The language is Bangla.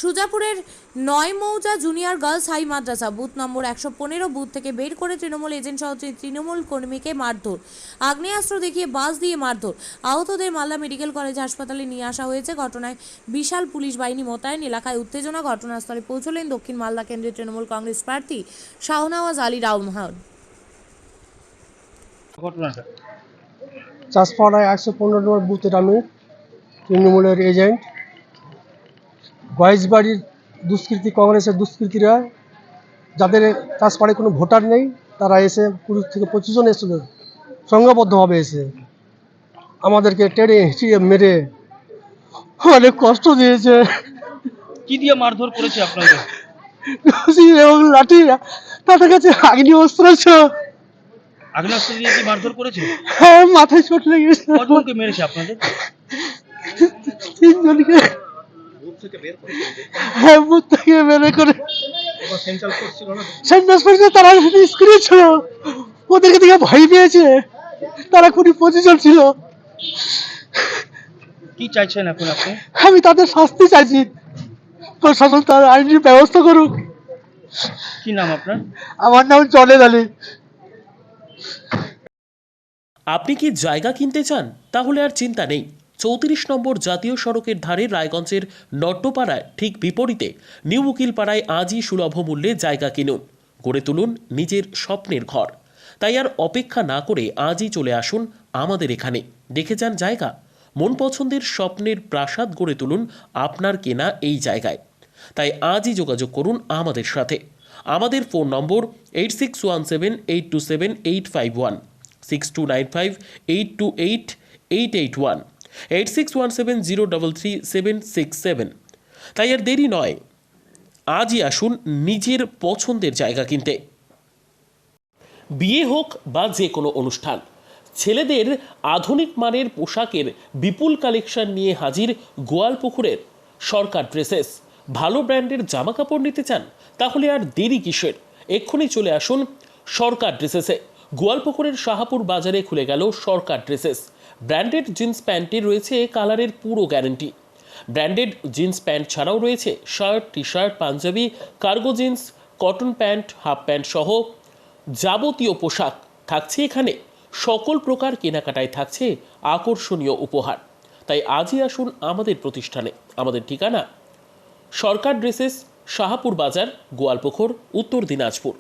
সুজাপুরের ৯ মৌজা জুনিয়র গার্লস হাই মাদ্রাসা বুথ নম্বর ১১৫ বুথ থেকে বের করে তৃণমূল এজেন্ট সহ তৃণমূল কর্মীকে মারধর, আগ্নেয়াস্ত্র দেখিয়ে বাস দিয়ে মারধর। আহতদের মালদা মেডিকেল কলেজ হাসপাতালে নিয়ে আসা হয়েছে। ঘটনায় বিশাল পুলিশ বাহিনী মোতায়েন, এলাকায় উত্তেজনা। ঘটনাস্থলে পৌঁছলেন দক্ষিণ মালদা কেন্দ্রের তৃণমূল কংগ্রেস প্রার্থী শাহনওয়াজ আলী রহমান। চাষপাড়ায় ১১৫ নম্বর বুথের আমি তৃণমূলের এজেন্ট। গয়েশবাড়ির দুষ্কৃতী, কংগ্রেসের দুষ্কৃতীরা, যাদের চাষপাড়ায় কোনো ভোটার নেই, তারা এসে ২০ থেকে ২৫ জন এসেছিল সংঘবদ্ধভাবে এসে আমাদেরকে টেনে হিঁচিয়ে মেরে অনেক কষ্ট দিয়েছে। কি দিয়ে মারধর করেছে আপনাদের? এবং লাঠি, তাদের কাছে আগ্নেয়াস্ত্র ছিল। আগ্নেয়াস্ত্র দিয়ে কি মারধর করেছে? হ্যাঁ, মাথায় চোট লেগেছে। কতজনকে মেরেছে আপনাদের? ৩ জনকে। হ্যাঁ, বুথ থেকে বের করে সেন্টার করছে। তারা স্ক্রিনে ছিল, ওদেরকে দেখে ভয় পেয়েছে। তারা ২০-২৫ জন ছিল। কি চাইছেন এখন আপনি? আমি তাদের শাস্তি চাইছি, প্রশাসন তার আইনের ব্যবস্থা করুক। কি নাম আপনার? আমার নাম জলেদ আলী। আপনি কি জায়গা কিনতে চান? তাহলে আর চিন্তা নেই। ৩৪ নম্বর জাতীয় সড়কের ধারে রায়গঞ্জের নট্টপাড়ায় ঠিক বিপরীতে নিউ উকিলপাড়ায় আজই সুলভ মূল্যে জায়গা কিনুন, গড়ে তুলুন নিজের স্বপ্নের ঘর। তাই আর অপেক্ষা না করে আজই চলে আসুন আমাদের এখানে, দেখে যান জায়গা। মন পছন্দের স্বপ্নের প্রাসাদ গড়ে তুলুন আপনার কেনা এই জায়গায়। তাই আজই যোগাযোগ করুন আমাদের সাথে। আমাদের ফোন নম্বর 8617827851, 6295828881, 8617033767। তাই আর দেরি নয়, আজই আসুন নিজের পছন্দের জায়গা কিনতে। বিয়ে হোক বা যে কোনো অনুষ্ঠান, ছেলেদের আধুনিক মানের পোশাকের বিপুল কালেকশন নিয়ে হাজির গোয়ালপুকুরের সরকার ড্রেসেস। ভালো ব্র্যান্ডের জামা কাপড় নিতে চান? তাহলে আর দেরি কিসের? এক্ষুনি চলে আসুন সরকার ড্রেসেসে। গোয়ালপুকুরের শাহাপুর বাজারে খুলে গেল সরকার ড্রেসেস। ব্র্যান্ডেড জিন্স প্যান্টে রয়েছে কালারের পুরো গ্যারেন্টি। ব্র্যান্ডেড জিন্স প্যান্ট ছাড়াও রয়েছে শার্ট, টি শার্ট, পাঞ্জাবি, cargo jeans, cotton pant, half pant সহ যাবতীয় পোশাক থাকছে এখানে। সকল প্রকার কেনাকাটায় থাকছে আকর্ষণীয় উপহার। তাই আজই আসুন আমাদের প্রতিষ্ঠানে। আমাদের ঠিকানা সরকার ড্রেসেস, শাহাপুর বাজার, গোয়ালপুকুর, উত্তর দিনাজপুর।